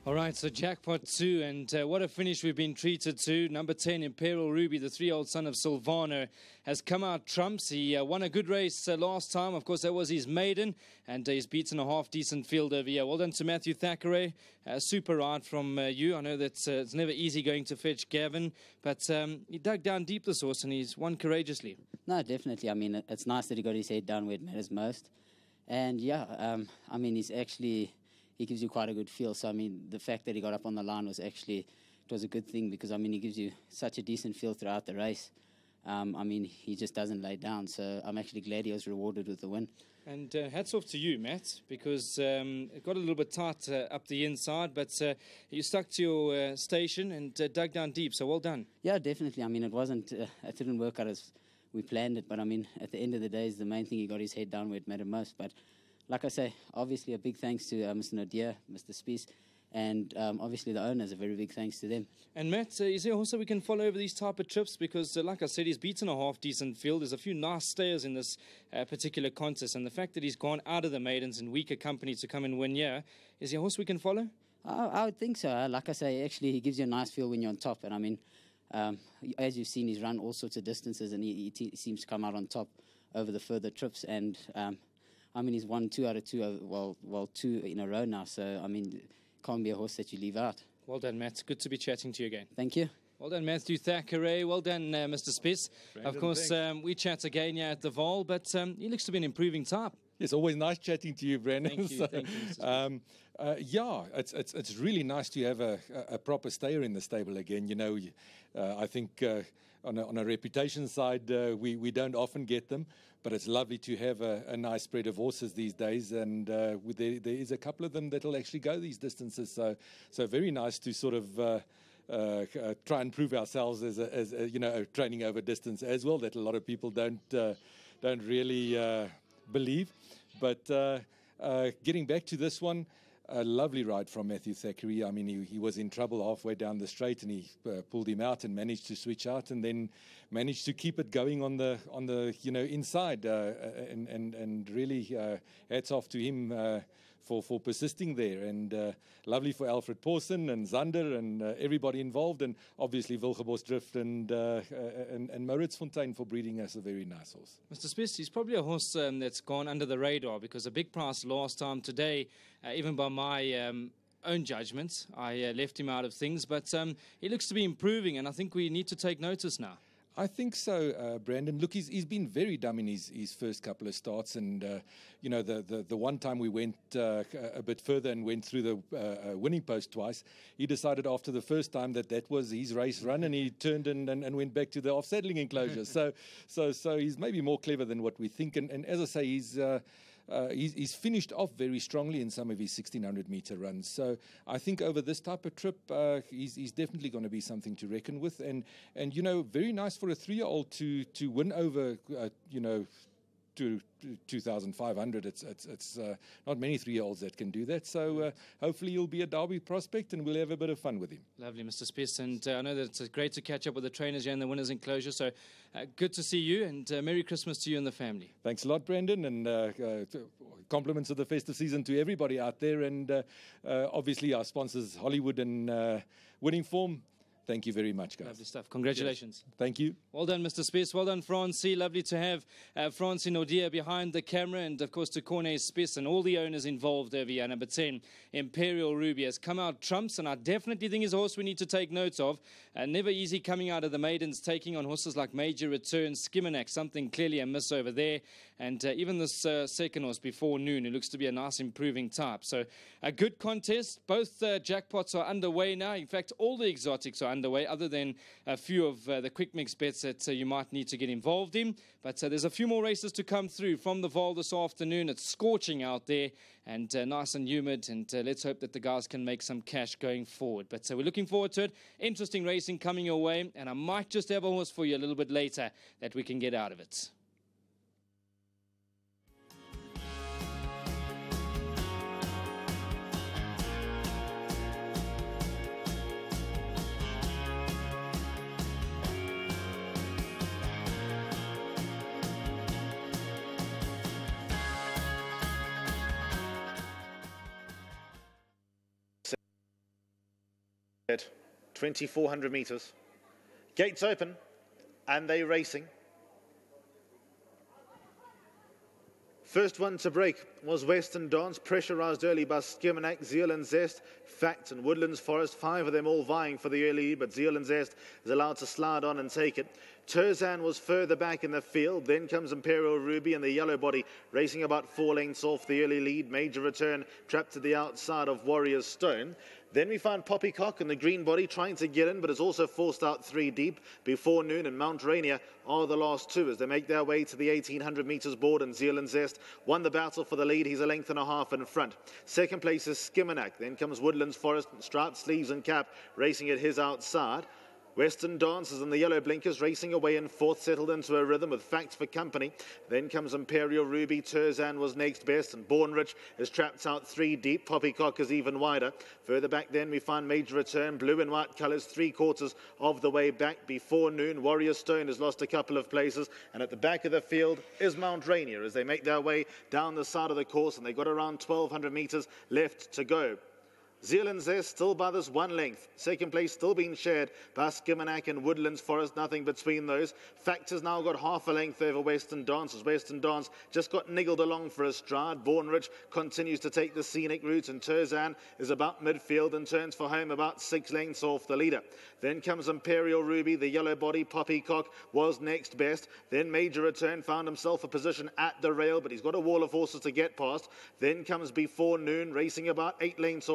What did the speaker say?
All right, so jackpot 2, and what a finish we've been treated to. Number 10, Imperial Ruby, the 3-year-old son of Silvano, has come out trumps. He won a good race last time. Of course, that was his maiden, and he's beaten a half-decent field over here. Well done to Matthew Thackeray. Super ride from you. I know that it's never easy going to fetch Gavin, but he dug down deep this horse, and he's won courageously. No, definitely. I mean, it's nice that he got his head down where it matters most. And, yeah, I mean, he gives you quite a good feel. So, I mean, the fact that he got up on the line was it was a good thing because, I mean, he gives you such a decent feel throughout the race. I mean, he just doesn't lay down. So I'm actually glad he was rewarded with the win. And hats off to you, Matt, because it got a little bit tight up the inside, but you stuck to your station and dug down deep, so well done. Yeah, definitely. I mean, it didn't work out as we planned it, but, I mean, at the end of the day, the main thing, he got his head down where it mattered most. But like I say, obviously a big thanks to Mr. Nadir, Mr. Spies, and obviously the owners, a very big thanks to them. And Matt, is there also we can follow over these type of trips? Because like I said, he's beaten a half-decent field. There's a few nice stayers in this particular contest, and the fact that he's gone out of the maidens in weaker company to come and win here, is there a horse we can follow? I would think so. Like I say, actually he gives you a nice feel when you're on top, and I mean, as you've seen, he's run all sorts of distances, and he seems to come out on top over the further trips, and I mean, he's won 2 out of 2, well, 2 in a row now. So, I mean, can't be a horse that you leave out. Well done, Matt. Good to be chatting to you again. Thank you. Well done, Matthew Thackeray. Well done, Mr. Spiss. Of course, we chat again here at the VAAL, but he looks to be an improving type. It's always nice chatting to you, Brandon. Thank you. So, thank you, Mr. yeah, it's really nice to have a proper stayer in the stable again. You know, I think on a reputation side, we don't often get them, but it's lovely to have a nice spread of horses these days, and there is a couple of them that'll actually go these distances. So very nice to sort of try and prove ourselves as you know, training over distance as well. That a lot of people don't really believe. But getting back to this one, a lovely ride from Matthew Thackeray. I mean, he was in trouble halfway down the straight, and he pulled him out and managed to switch out, and then managed to keep it going on the inside. And really, hats off to him for persisting there. And lovely for Alfred Pawson and Zander and everybody involved, and obviously Wilgebosdrift and Maurits Fontaine for breeding us a very nice horse. Mr. Spiss, he's probably a horse that's gone under the radar, because a big price last time. Today, even by my own judgment, I left him out of things, but he looks to be improving, and I think we need to take notice now. I think so, Brandon. Look, he's been very dumb in his first couple of starts, and you know, the one time we went a bit further and went through the winning post twice, he decided after the first time that was his race run, and he turned and went back to the off-saddling enclosure. so he's maybe more clever than what we think, and as I say, he's finished off very strongly in some of his 1600-meter runs. So I think over this type of trip, he's definitely going to be something to reckon with. And you know, very nice for a 3-year-old to win over, you know, to 2,500. It's not many 3-year-olds that can do that. So hopefully he'll be a Derby prospect, and we'll have a bit of fun with him. Lovely, Mr. Spiss. And I know that it's great to catch up with the trainers here in the winners' enclosure. So good to see you, and Merry Christmas to you and the family. Thanks a lot, Brandon, and compliments of the festive season to everybody out there. And obviously our sponsors, Hollywood and Winning Form. Thank you very much, guys. Lovely stuff. Congratulations. Yes. Thank you. Well done, Mr. Spiss. Well done, Francie. Lovely to have Francie Nordia behind the camera, and, of course, to Corne Spiss and all the owners involved over here. Number 10, Imperial Ruby, has come out trumps, and I definitely think is a horse we need to take notes of. Never easy coming out of the maidens, taking on horses like Major Return, Skimmernack, something clearly a miss over there. And even this second horse, Before Noon, who looks to be a nice improving type. So a good contest. Both jackpots are underway now. In fact, all the exotics are underway, other than a few of the quick mix bets that you might need to get involved in. But there's a few more races to come through from the VAAL this afternoon. It's scorching out there, and nice and humid, and let's hope that the guys can make some cash going forward. But we're looking forward to it. Interesting racing coming your way, and I might just have a horse for you a little bit later that we can get out of it. At 2,400 meters. Gates open, and they racing. First one to break was Western Dance, pressurised early by Skimanak, Zealand Zest, Fact and Woodlands Forest. 5 of them all vying for the early lead, but Zealand Zest is allowed to slide on and take it. Turzan was further back in the field. Then comes Imperial Ruby and the yellow body racing about 4 lengths off the early lead. Major Return trapped to the outside of Warrior's Stone. Then we find Poppycock and the green body trying to get in, but is also forced out 3 deep. Before Noon and Mount Rainier are the last 2 as they make their way to the 1,800 metres board, and Zealand Zest won the battle for the lead. He's a length and a half in front. Second place is Skimanak. Then comes Woodlands Forest, Striped Sleeves and Cap racing at his outside. Western Dances and the yellow blinkers racing away in fourth, settled into a rhythm with Facts for company. Then comes Imperial Ruby. Turzan was next best, and Born Rich is trapped out 3 deep. Poppycock is even wider. Further back then we find Major Return, blue and white colours, 3/4 of the way back. Before Noon, Warrior Stone has lost a couple of places, and at the back of the field is Mount Rainier as they make their way down the side of the course, and they've got around 1,200 metres left to go. Zealand Zest still by this 1 length. Second place still being shared by Skimanak and Woodlands Forest. Nothing between those. Fact has now got half a length over Western Dance as Western Dance just got niggled along for a stride. Born Rich continues to take the scenic route, and Turzan is about midfield and turns for home about 6 lengths off the leader. Then comes Imperial Ruby. The yellow body Poppycock was next best. Then Major Return found himself a position at the rail, but he's got a wall of horses to get past. Then comes Before Noon racing about 8 lengths off.